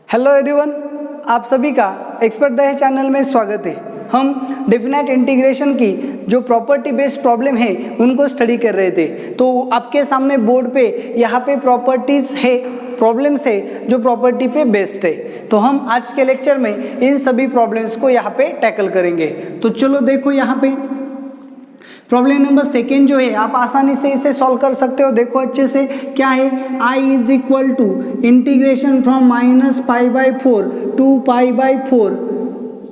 Hello everyone, आप सभी का एक्सपर्ट दहे चैनल में स्वागत है। हम डेफिनेट इंटीग्रेशन की जो प्रॉपर्टी बेस्ड प्रॉब्लम है उनको स्टडी कर रहे थे। तो आपके सामने बोर्ड पे यहाँ पे प्रॉपर्टीज है, प्रॉब्लम्स है जो प्रॉपर्टी पे बेस्ड है। तो हम आज के लेक्चर में इन सभी प्रॉब्लम्स को यहाँ पे टैकल करेंगे। तो चलो देखो, यहाँ पे प्रॉब्लम नंबर सेकेंड जो है आप आसानी से इसे सॉल्व कर सकते हो। देखो अच्छे से क्या है, I is equal to integration from -π/4 to π/4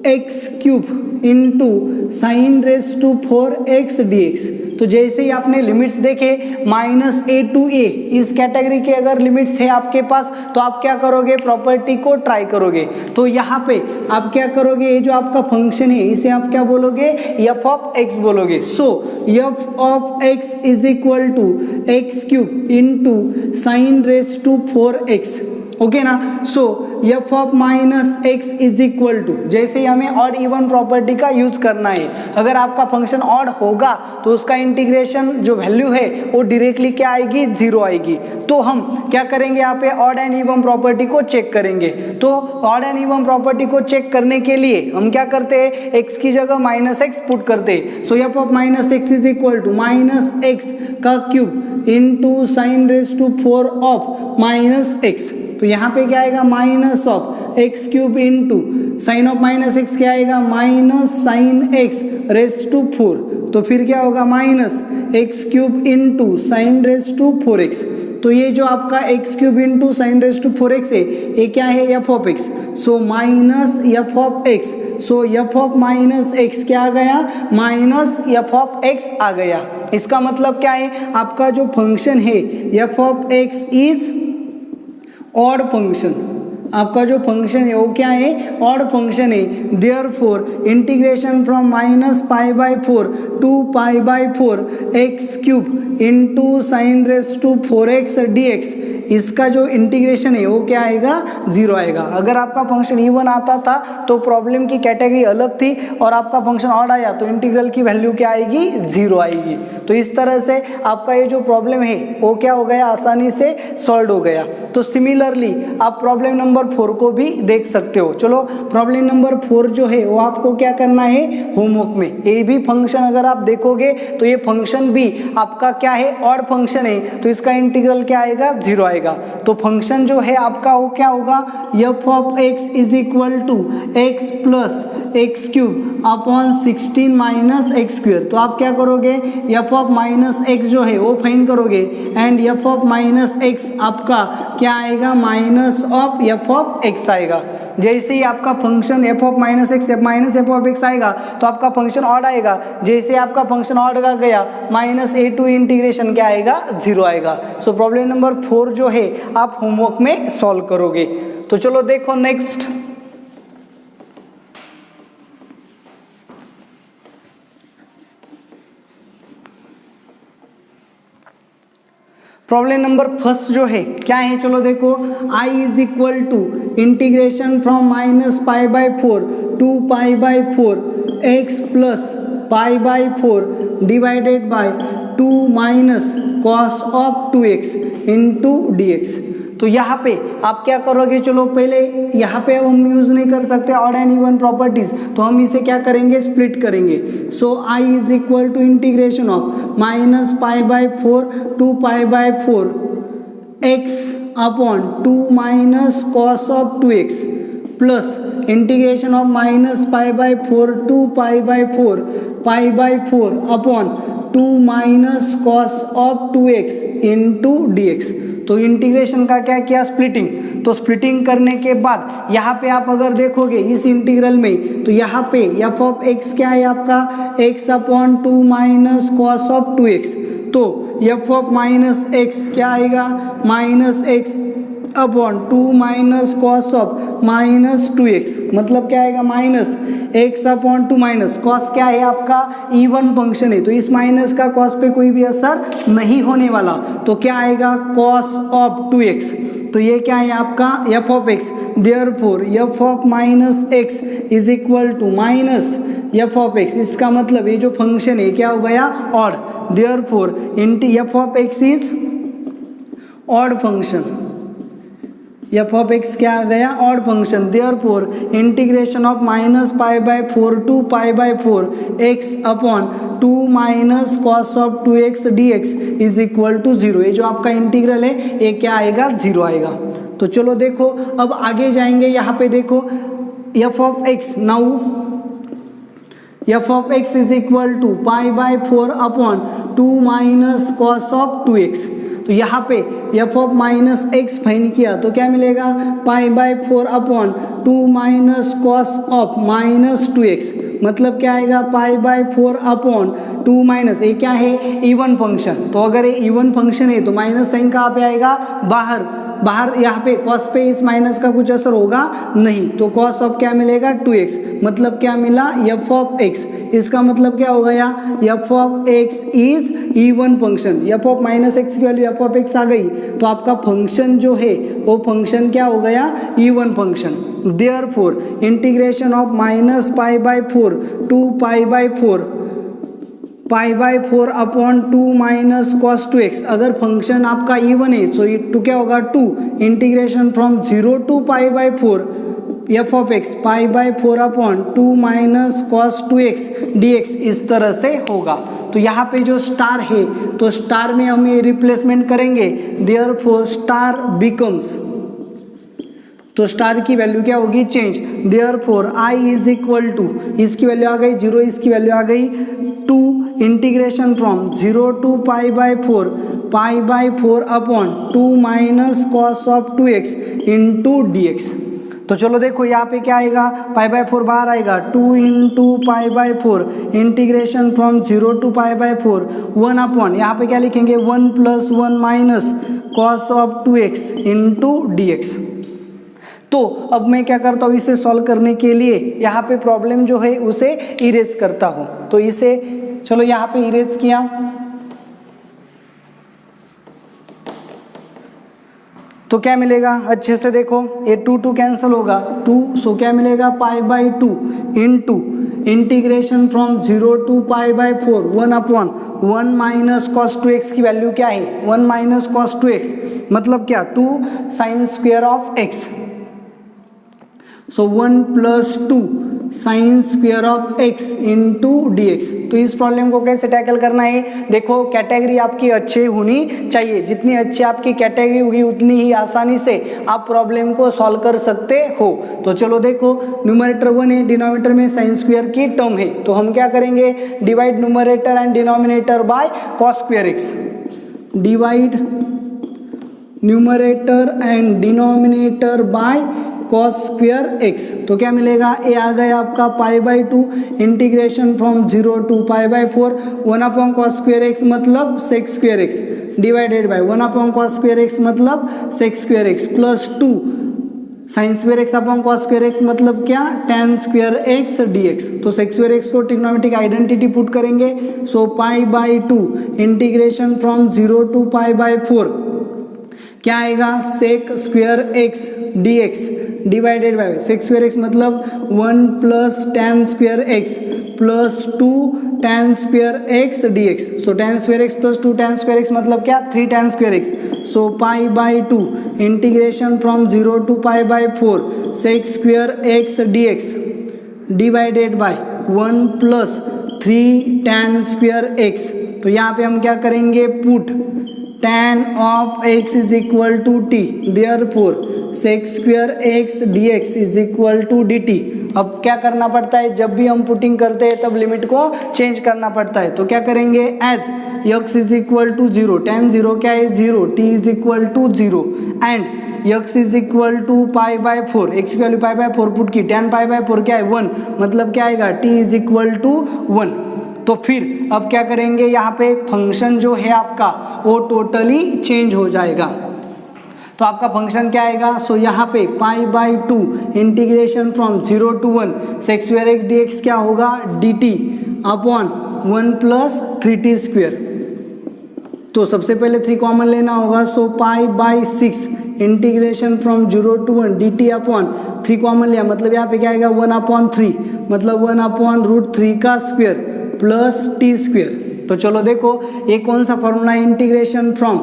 x cube into sine raise to 4x dx। तो जैसे ही आपने लिमिट्स देखे -a to a, इस कैटेगरी के अगर लिमिट्स है आपके पास तो आप क्या करोगे, प्रॉपर्टी को ट्राई करोगे। तो यहाँ पे आप क्या करोगे, ये जो आपका फंक्शन है इसे आप क्या बोलोगे, f ऑफ x बोलोगे। So f of x is equal to x cube into sine raise to 4x, okay ना। So f of -x is equal to, जैसे ही हमें ऑड इवन प्रॉपर्टी का यूज करना है, अगर आपका फंक्शन ऑड होगा तो उसका इंटीग्रेशन जो वैल्यू है वो डायरेक्टली क्या आएगी, 0 आएगी। तो हम क्या करेंगे, यहाँ पे ऑड एंड इवन प्रॉपर्टी को चेक करेंगे। तो ऑड एंड इवन प्रॉपर्टी को चेक करने के लिए हम क्या करते हैं, x की जगह -x पुट करते हैं। So f of -x is equal to -x का cube into sine raise to 4 of -x। तो यहाँ पे क्या आएगा, minus of x cube into sine of -x क्या आएगा, minus sine x raise to 4। तो फिर क्या होगा, minus x cube into sine raise to 4x। तो ये जो आपका x cube into sine raise to 4x है, ये क्या है, f of x। So minus f of x। So f of -x क्या आ गया, माइनस f ऑफ x आ गया। इसका मतलब क्या है, आपका जो फंक्शन है f of x is odd function. आपका जो फंक्शन है वो क्या है, ऑड फंक्शन है। Therefore integration from -π/4 to π/4 x cube into sine raise to 4x dx, इसका जो इंटीग्रेशन है वो क्या आएगा, 0 आएगा। अगर आपका फंक्शन इवन आता था तो प्रॉब्लम की कैटेगरी अलग थी, और आपका फंक्शन ऑड आया तो इंटीग्रल की वैल्यू क्या आएगी, 0 आएगी। तो इस तरह से आपका ये जो प्रॉब्लम है वो क्या हो गया, आसानी से सॉल्व हो गया। तो सिमिलरली आप प्रॉब्लम नंबर 4 को भी देख सकते हो। चलो प्रॉब्लम नंबर 4 जो है वो आपको क्या करना है, होमवर्क में ये भी फंक्शन अगर आप देखोगे तो ये फंक्शन भी आपका क्या है, ऑड फंक्शन है। तो इसका इंटीग्रल क्या आएगा, 0 आएगा। तो फंक्शन जो है आपका वो क्या होगा, f of x is equal to x plus x cube upon 16 minus x square. तो आप क्या करोगे, f ऑफ -x जो है वो फाइंड करोगे, एंड f ऑफ -x आपका क्या आएगा, minus of f of x आएगा। जैसे ही आपका function f of -x minus f of x आएगा तो आपका फंक्शन ऑड आएगा। जैसे आपका फंक्शन ऑड का गया, -a टू इंटीग्रेशन क्या आएगा, 0 आएगा। सो प्रॉब्लम नंबर 4 जो है आप होमवर्क में सॉल्व करोगे। तो चलो देखो नेक्स्ट। प्रॉब्लम नंबर फर्स्ट जो है क्या है, चलो देखो, I is equal to integration from -π/4 to π/4 x plus π/4 divided by 2 minus cos of 2x into dx। तो यहाँ पे आप क्या करोगे, चलो पहले यहाँ पे अब हम यूज़ नहीं कर सकते ऑड एंड इवन प्रॉपर्टीज, तो हम इसे क्या करेंगे, स्प्लिट करेंगे। So I is equal to integration of -π/4 to π/4 x upon 2 minus cos of 2x plus integration of -π/4 to π/4 π/4 upon 2 minus cos of 2x into dx। तो इंटीग्रेशन का क्या किया, स्प्लिटिंग। तो स्प्लिटिंग करने के बाद यहाँ पे आप अगर देखोगे इस इंटीग्रल में, तो यहाँ पे f ऑफ x क्या है आपका, x upon 2 minus cos of 2x। तो f ऑफ -x क्या आएगा, -x upon 2 minus cos of -2x, मतलब क्या आएगा, -x अपॉन 2 माइनस कॉस क्या है आपका, इवन फंक्शन है तो इस माइनस का कॉस पे कोई भी असर नहीं होने वाला। तो क्या आएगा, कॉस ऑफ 2x। तो ये क्या है आपका, f of x। Therefore f of -x is equal to minus f of x। इसका मतलब ये जो फंक्शन है क्या हो गया, odd. Therefore f of x is odd function. F of X क्या आ गया, odd function. Therefore integration of -π/4 to π/4 X upon 2 minus cos of 2x dx is equal to 0। ये जो आपका इंटीग्रल है ये क्या आएगा, 0 आएगा। तो चलो देखो अब आगे जाएंगे, यहाँ पे देखो F of X, now F of X is equal to π/4 upon 2 minus cos of 2x। तो यहाँ पे F of minus X find किया तो क्या मिलेगा, π/4 upon 2 minus cos of minus 2x, मतलब क्या आएगा π/4 अपॉन 2 माइनस, ये क्या है, इवन फंक्शन। तो अगर ये इवन फंक्शन है तो माइनस साइन कहाँ पे आएगा, बाहर यहाँ पे कॉस पे इस माइनस का कुछ असर होगा नहीं, तो कॉस ऑफ क्या मिलेगा 2x, मतलब क्या मिला, एफ ऑफ एक्स। इसका मतलब क्या हो गया, F of X is even function. F of minus x की वैल्यू एफ ऑफ एक्स आ गई तो आपका फंक्शन जो है वो फंक्शन क्या हो गया, even function. Therefore integration of -π/4 to π/4 upon 2 minus cos 2x। अगर फंक्शन आपका इवन है तो क्या होगा 2, integration from 0 to π/4 F of X π/4 upon 2 minus cos 2x dx, इस तरह से होगा। तो यहाँ पे जो स्टार है तो स्टार में हम ये रिप्लेसमेंट करेंगे, देयरफॉर स्टार बिकम्स, तो स्टार की वैल्यू क्या होगी, change. Therefore I is equal to, इसकी वैल्यू आ गई 0, इसकी वैल्यू आ गई 2, integration from 0 to π/4 upon 2 minus cos of 2x into dx। तो चलो देखो यहाँ पे क्या आएगा, π/4 बाहर आएगा, 2 into π/4 integration from 0 to π/4 1 upon, यहाँ पे क्या लिखेंगे 1 + 1 minus cos of 2x into dx। तो अब मैं क्या करता हूँ, इसे सॉल्व करने के लिए यहाँ पे प्रॉब्लम जो है उसे इरेज करता हूँ। तो इसे चलो यहाँ पे इरेज किया, तो क्या मिलेगा, अच्छे से देखो ये 2 कैंसिल होगा 2, सो क्या मिलेगा π/2 into integration from 0 to π/4 1 upon 1 minus cos 2x की वैल्यू क्या है, 1 माइनस कॉस 2x, मतलब क्या 2 sine square of x, so 1 + 2 sine square of x into dx। तो इस प्रॉब्लम को कैसे टैकल करना है, देखो कैटेगरी आपकी अच्छी होनी चाहिए, जितनी अच्छी आपकी कैटेगरी होगी उतनी ही आसानी से आप प्रॉब्लम को सॉल्व कर सकते हो। तो चलो देखो न्यूमरेटर 1 है, डिनोमिनेटर में साइन स्क्वायर की टर्म है, तो हम क्या करेंगे, divide numerator and denominator by cos square x, divide numerator and denominator by cos square x। तो क्या मिलेगा, ये आ गया आपका π/2 integration from 0 to π/4 1 upon cos square x मतलब sec square x divided by 1 upon cos square x मतलब sec square x plus 2 sine square x upon cos square x मतलब क्या, tan स्क्वायर x dx। तो सेक square x को trigonometric identity put करेंगे, सो π/2 integration from 0 to π/4 क्या आएगा, sec square x dx divided by sec square x मतलब 1 plus tan square x plus 2 tan square x dx। So tan square x plus 2 tan square x मतलब क्या, 3 tan square x। So π/2 integration from 0 to π/4 sec square x dx divided by 1 plus 3 tan square x। तो यहाँ पे हम क्या करेंगे, put tan of x is equal to t, therefore sec square x dx is equal to dt। अब क्या करना पड़ता है, जब भी हम पुटिंग करते हैं तब लिमिट को चेंज करना पड़ता है। तो क्या करेंगे, as x is equal to 0, tan 0 क्या है 0, t is equal to 0 and x is equal to π/4, x की वैल्यू π/4 पुट की, tan π/4 क्या है 1, मतलब क्या आएगा t is equal to 1। तो फिर अब क्या करेंगे, यहाँ पे फंक्शन जो है आपका वो टोटली चेंज हो जाएगा। तो आपका फंक्शन क्या आएगा, सो यहाँ पे π/2 integration from 0 to 1 sec square x dx क्या होगा, dt upon 1 plus 3t square. तो सबसे पहले 3 कॉमन लेना होगा, so π/6 integration from 0 to 1 dt upon 3 common लिया, मतलब यहाँ पे क्या आएगा 1/3, मतलब 1/√3 का स्क्वायर प्लस टी स्क्वायर। तो चलो देखो ये कौन सा फॉर्मूला है, integration from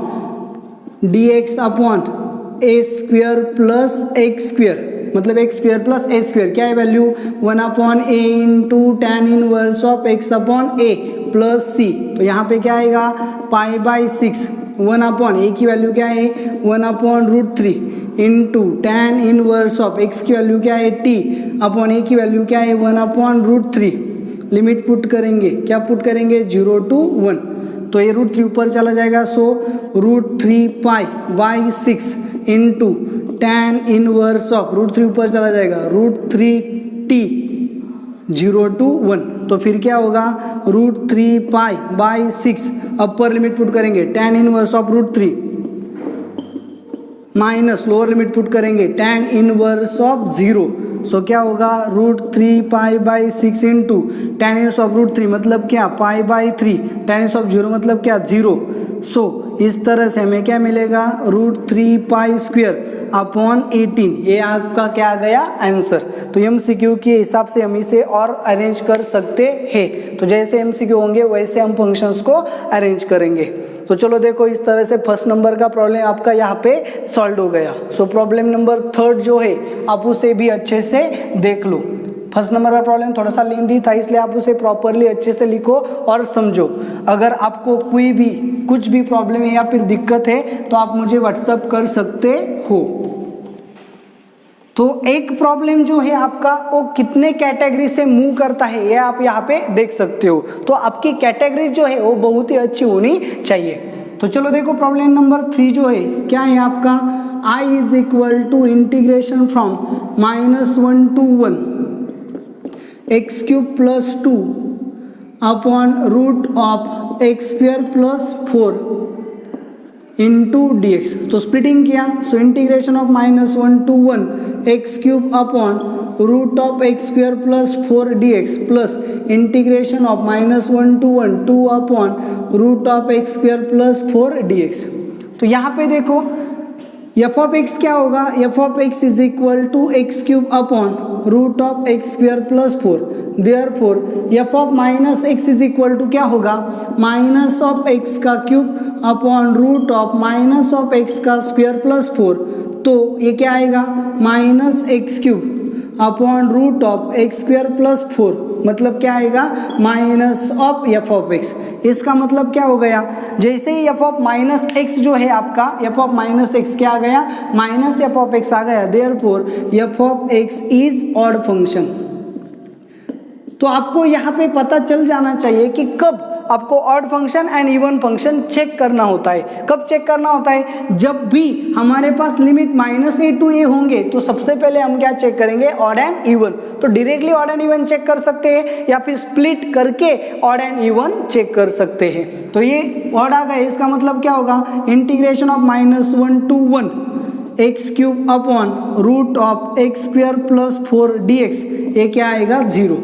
dx upon a square plus x square, मतलब x square plus a square, क्या है value 1/a into tan inverse of x upon a plus c. तो यहाँ पे क्या आएगा π/6, 1/a की वैल्यू क्या है 1/√3 into tan inverse of x की वैल्यू क्या है t अपॉन a की वैल्यू क्या है 1/√3। लिमिट पुट करेंगे, क्या पुट करेंगे 0 to 1, तो ये √3 ऊपर चला जाएगा, सो √3π/6 इंटू tan इनवर्स ऑफ √3 ऊपर चला जाएगा √3t 0 to 1, तो फिर क्या होगा √3π/6 अपर लिमिट पुट करेंगे tan inverse of √3 minus lower limit put करेंगे tan इनवर्स ऑफ 0, सो क्या होगा √3π/6 इंटू tan इनवर्स ऑफ √3 मतलब क्या π/3, tan इनवर्स ऑफ 0 मतलब क्या 0। सो इस तरह से हमें क्या मिलेगा √3π² अपॉन 18, ये आपका क्या आ गया आंसर। तो MCQ के हिसाब से हम इसे और अरेंज कर सकते हैं, तो जैसे MCQ होंगे वैसे हम फंक्शंस को अरेंज करेंगे। तो चलो देखो इस तरह से फर्स्ट नंबर का प्रॉब्लम आपका यहाँ पे सॉल्व हो गया। सो प्रॉब्लम नंबर थर्ड जो है आप उसे भी अच्छे से देख लो। फर्स्ट नंबर का प्रॉब्लम थोड़ा सा लेंदी था, इसलिए आप उसे प्रॉपरली अच्छे से लिखो और समझो। अगर आपको कुछ भी प्रॉब्लम है या फिर दिक्कत है तो आप मुझे व्हाट्सअप कर सकते हो। तो एक प्रॉब्लम जो है आपका वो कितने कैटेगरी से मूव करता है ये आप यहाँ पे देख सकते हो। तो आपकी कैटेगरी जो है वो बहुत ही अच्छी होनी चाहिए। तो चलो देखो प्रॉब्लम नंबर 3 जो है क्या है आपका I is equal to integration from -1 to 1 x³ + 2 upon root of x² + 4 into dx। तो स्प्लिटिंग किया, so integration of -1 to 1 x³ upon root of x² + 4 dx plus integration of -1 to 1 2 upon root of x² + 4 dx। तो यहाँ पे देखो f of x क्या होगा, f of x is equal to x³ upon root of x² + 4, therefore f of -x is equal to क्या होगा minus of x का cube upon root of minus of x का square + 4। तो ये क्या आएगा -x³ upon root of x² + 4, मतलब क्या आएगा minus of f of x। इसका मतलब क्या हो गया, जैसे ही f ऑफ -x जो है आपका f ऑफ -x क्या आ गया माइनस f ऑफ x आ गया, therefore f of x is odd function. तो आपको यहाँ पे पता चल जाना चाहिए कि कब आपको odd function and even function check करना होता है। कब चेक करना होता है, जब भी हमारे पास लिमिट -a to a होंगे तो सबसे पहले हम क्या चेक करेंगे ऑड एंड इवन। तो directly odd and even check कर सकते हैं या फिर स्प्लिट करके ऑड एंड इवन चेक कर सकते हैं। तो ये ऑड आ गया, इसका मतलब क्या होगा integration of -1 to 1 x³ upon root of x² + 4 dx, ये क्या आएगा 0।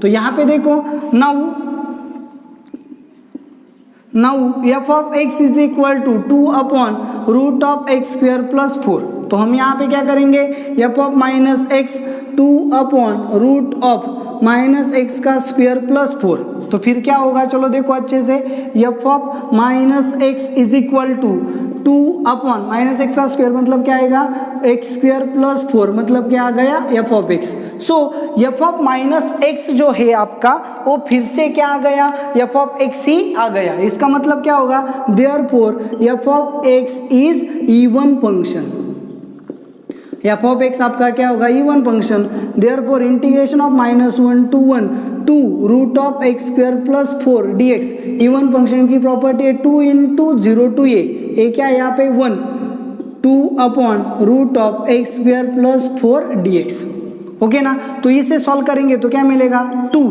तो यहाँ पे देखो now f of x is equal to 2 upon root of x² + 4। तो हम यहाँ पे क्या करेंगे f of -x 2 upon root of -x का स्क्वायर + 4। तो फिर क्या होगा, चलो देखो अच्छे से, f of -x is equal to 2 upon -x का स्क्वायर मतलब क्या आएगा x² + 4, मतलब क्या आ गया f of x। So f of -x जो है आपका वो फिर से क्या आ गया f ऑफ x ही आ गया। इसका मतलब क्या होगा, therefore f of x is even function. f of x आपका क्या होगा even function, therefore integration of -1 to 1 2 root of x² + 4 dx। Even function की प्रॉपर्टी है 2 इंटू 0 to a क्या है यहाँ पे 1 2 upon root of x² + 4 dx। Okay ना, तो इसे सॉल्व करेंगे तो क्या मिलेगा 2,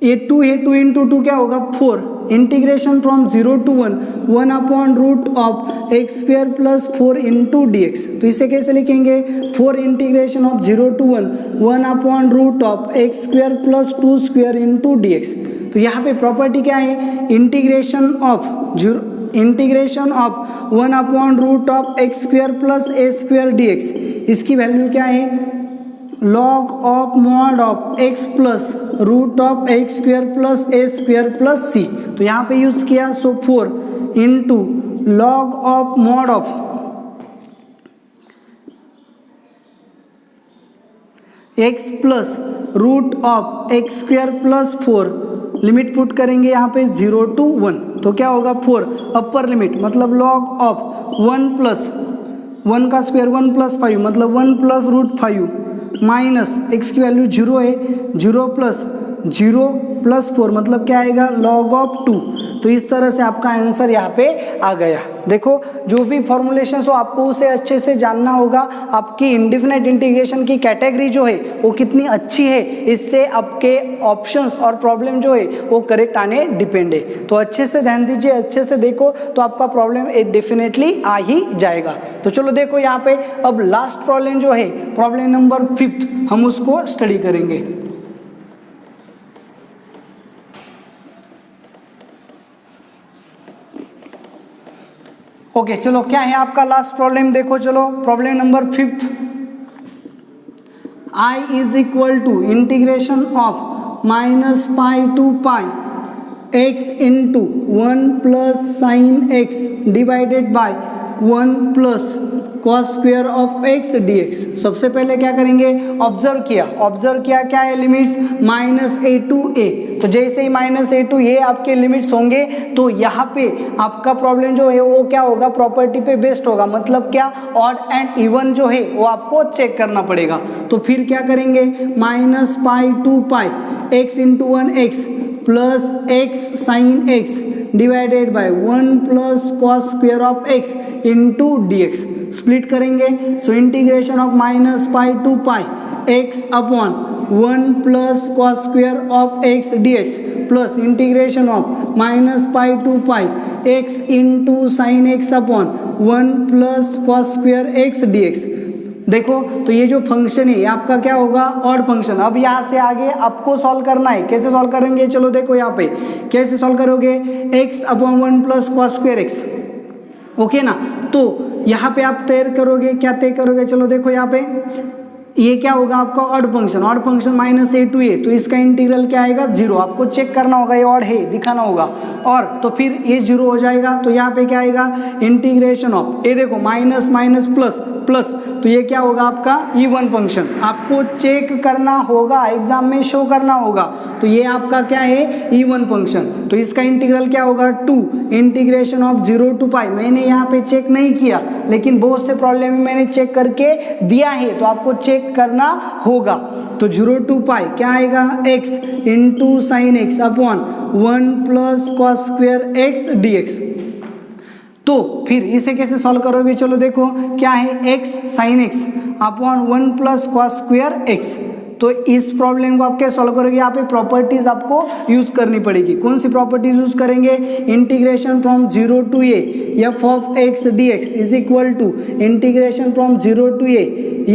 ये 2 है 2 इंटू 2 क्या होगा 4, integration from 0 to 1 1 upon root of x² + 4 into dx। तो इसे कैसे लिखेंगे 4 integration of 0 to 1 1 upon root of x² + 2 square into dx। तो यहाँ पे प्रॉपर्टी क्या है integration of 1 upon root of x² + a² dx। इसकी वैल्यू क्या है log of mod of x plus root of x² + a² + c। तो यहाँ पे यूज किया, so 4 into log of mod of x plus root of x square plus 4, limit put करेंगे यहाँ पे 0 to 1, तो क्या होगा 4 अपर लिमिट मतलब लॉग ऑफ 1 प्लस 1 का स्क्वायर 1 प्लस 5 मतलब 1 प्लस रूट 5 माइनस एक्स की वैल्यू 0 है, 0 प्लस 0 प्लस 4 मतलब क्या आएगा लॉग ऑफ 2। तो इस तरह से आपका आंसर यहाँ पे आ गया। देखो जो भी फॉर्मुलेशन हो आपको उसे अच्छे से जानना होगा। आपकी इंडेफिनेट इंटीग्रेशन की कैटेगरी जो है वो कितनी अच्छी है, इससे आपके ऑप्शंस और प्रॉब्लम जो है वो करेक्ट आने डिपेंड है। तो अच्छे से ध्यान दीजिए, अच्छे से देखो तो आपका प्रॉब्लम डेफिनेटली आ ही जाएगा। तो चलो देखो यहाँ पे अब लास्ट प्रॉब्लम जो है प्रॉब्लम नंबर 5 हम उसको स्टडी करेंगे। ओके चलो क्या है आपका लास्ट प्रॉब्लम, देखो चलो problem number 5, I is equal to integration of minus pi to pi x into 1 plus sine x divided by 1 plus cos square of x dx। सबसे पहले क्या करेंगे, ऑब्जर्व किया क्या है लिमिट्स -a टू a। तो जैसे ही -a टू a आपके लिमिट्स होंगे तो यहाँ पे आपका प्रॉब्लम जो है वो क्या होगा, प्रॉपर्टी पे बेस्ड होगा। मतलब क्या, ऑड एंड इवन जो है वो आपको चेक करना पड़ेगा। तो फिर क्या करेंगे, -pi to pi x into 1x plus x sine x divided by 1 plus cos square of x into dx। Split करेंगे, so integration of -pi to pi x upon 1 plus cos square of x dx plus integration of -pi to pi x into sine x upon 1 plus cos square x dx। देखो तो ये जो function है आपका क्या होगा, odd function. अब यहाँ से आगे आपको सॉल्व करना है। कैसे सॉल्व करेंगे, चलो देखो यहाँ पे कैसे सॉल्व करोगे, x upon 1 plus cos square x, okay ना। तो यहाँ पे आप तय करोगे, क्या तय करोगे, चलो देखो यहाँ पे ये क्या होगा आपका odd function -a to a, तो इसका इंटीग्रल क्या आएगा 0। आपको चेक करना होगा ये ऑड है, दिखाना होगा। और तो फिर ये 0 हो जाएगा, तो यहाँ पे क्या आएगा इंटीग्रेशन ऑफ, ये देखो माइनस माइनस प्लस प्लस, तो ये क्या होगा आपका इवन फंक्शन। आपको चेक करना होगा, एग्जाम में शो करना होगा। तो ये आपका क्या है, इवन फंक्शन। तो इसका इंटीग्रल क्या होगा 2 इंटीग्रेशन ऑफ 0 टू पाई। मैंने यहाँ पे चेक नहीं किया, लेकिन बहुत से प्रॉब्लम में मैंने चेक करके दिया है, तो आपको चेक करना होगा। तो 0 टू पाई क्या आएगा, x into sine x upon 1 plus cos square x dx। तो फिर इसे कैसे सॉल्व करोगे, चलो देखो क्या है, x sign x upon 1 plus cos square x. तो इस प्रॉब्लम को आप क्या सॉल्व करोगे, यहाँ पे प्रॉपर्टीज आपको यूज करनी पड़ेगी। कौन सी प्रॉपर्टीज यूज करेंगे, integration from 0 to a f of x dx is equal to integration from 0 to a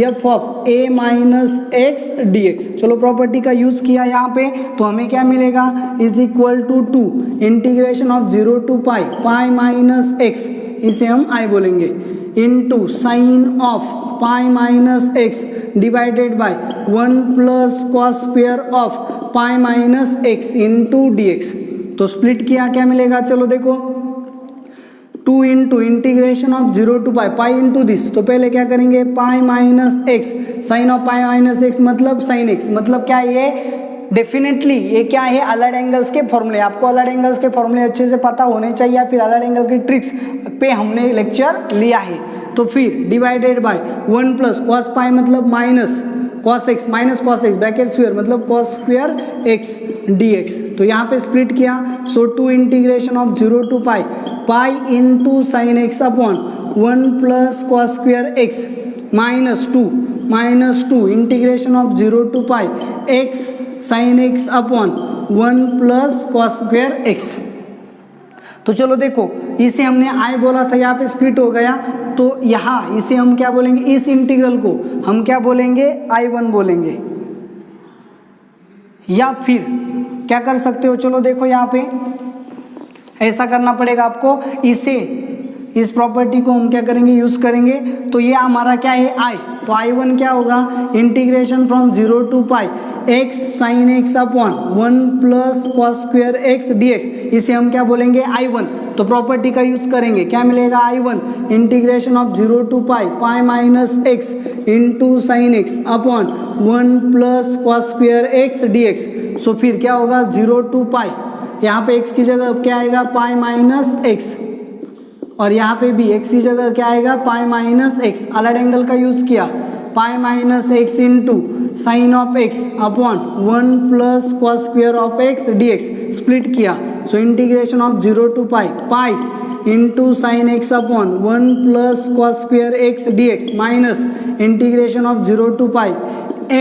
f of a minus x dx। चलो प्रॉपर्टी का यूज किया यहाँ पे, तो हमें क्या मिलेगा, is equal to 2 integration of 0 to pi pi minus x, इसे हम i बोलेंगे, into sine of pi minus x divided by 1 plus cos square of pi minus x into dx। तो स्प्लिट किया क्या मिलेगा, चलो देखो 2 into integration of 0 to pi pi into this. तो पहले क्या करेंगे, pi minus x sine of pi minus x मतलब साइन एक्स, मतलब क्या ये डेफिनेटली ये क्या है, अलग एंगल्स के फॉर्मूले। आपको अलग एंगल्स के फॉर्मूले अच्छे से पता होने चाहिए, या फिर अलग एंगल की ट्रिक्स पे हमने लेक्चर लिया है। तो फिर divided by 1 plus cos pi मतलब minus cos x minus cos x bracket square मतलब कॉस स्क्वायर एक्स dx। तो यहाँ पे स्प्लिट किया, so 2 integration of 0 to pi pi into sine x upon 1 plus cos square x minus 2 integration of 0 to pi x sine x upon 1 plus cos square x. तो चलो देखो इसे हमने आई बोला था, यहाँ पे स्प्लिट हो गया, तो यहाँ इसे हम क्या बोलेंगे, इस इंटीग्रल को हम क्या बोलेंगे, I1 बोलेंगे। या फिर क्या कर सकते हो, चलो देखो यहाँ पे ऐसा करना पड़ेगा आपको, इसे इस प्रॉपर्टी को हम क्या करेंगे, यूज करेंगे। तो ये हमारा क्या है, आई। तो I1 क्या होगा, integration from 0 to pi x sin x upon 1 plus cos square x dx, इसे हम क्या बोलेंगे, I1। तो प्रॉपर्टी का यूज करेंगे, क्या मिलेगा, I1 integration of 0 to pi pi minus x into sine x upon 1 plus cos square x dx। So फिर क्या होगा, 0 टू पाई, यहाँ पे x की जगह क्या आएगा, पाई माइनस x, और यहाँ पे भी x की जगह क्या आएगा, पाई माइनस x। अलग एंगल का यूज किया, pi minus x into sine of x upon 1 plus cos square of x dx, split किया। So integration of 0 to pi pi into sine x upon 1 plus cos square x dx minus integration of 0 to pi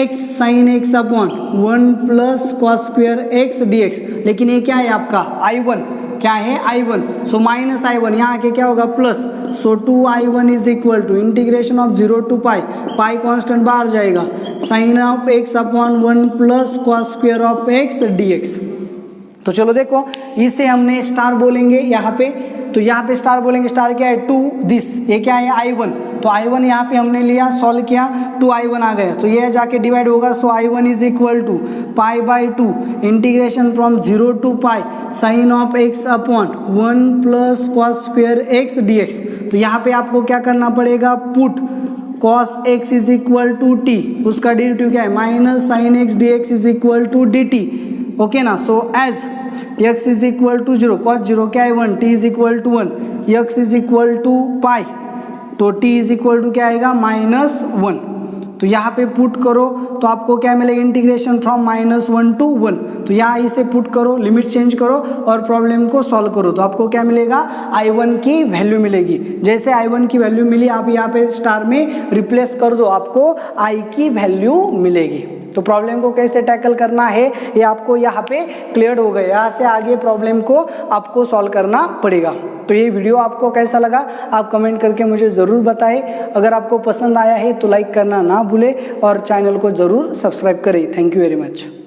x sine x upon 1 plus cos square x dx। लेकिन ये क्या है आपका, I1, क्या है, I1। So minus I1, यहाँ आके क्या होगा, plus. So 2I1 is equal to integration of 0 to pi, pi constant बाहर जाएगा, sine of x upon 1 plus cos square of x dx। तो चलो देखो, इसे हमने स्टार बोलेंगे यहाँ पे, तो यहाँ पे स्टार बोलेंगे, स्टार क्या है, टू दिस, ये क्या है, I1। तो I1 यहाँ पे हमने लिया, सॉल्व किया, 2I1 आ गया, तो ये जाके डिवाइड होगा। So I1 is equal to pi by 2 integration from 0 to pi sine of x upon 1 plus cos square x dx। तो यहाँ पे आपको क्या करना पड़ेगा, put cos x is equal to T, उसका डेरिवेटिव क्या है, minus sine x dx is equal to dt, okay ना। So as x is equal to 0, cos 0 क्या है, 1, t is equal to 1, x is equal to pi, तो t is equal to क्या आएगा, -1। तो यहाँ पे पुट करो तो आपको क्या मिलेगा, इंटीग्रेशन फ्रॉम -1 टू 1। तो यहाँ इसे पुट करो, लिमिट चेंज करो और प्रॉब्लम को सॉल्व करो, तो आपको क्या मिलेगा, I1 की वैल्यू मिलेगी। जैसे I1 की वैल्यू मिली, आप यहाँ पे स्टार में रिप्लेस कर दो, आपको I की वैल्यू मिलेगी। तो प्रॉब्लम को कैसे टैकल करना है ये आपको यहाँ पे क्लियर हो गया। यहाँ से आगे प्रॉब्लम को आपको सॉल्व करना पड़ेगा। तो ये वीडियो आपको कैसा लगा आप कमेंट करके मुझे ज़रूर बताएं। अगर आपको पसंद आया है तो लाइक करना ना भूलें और चैनल को ज़रूर सब्सक्राइब करें। Thank you very much.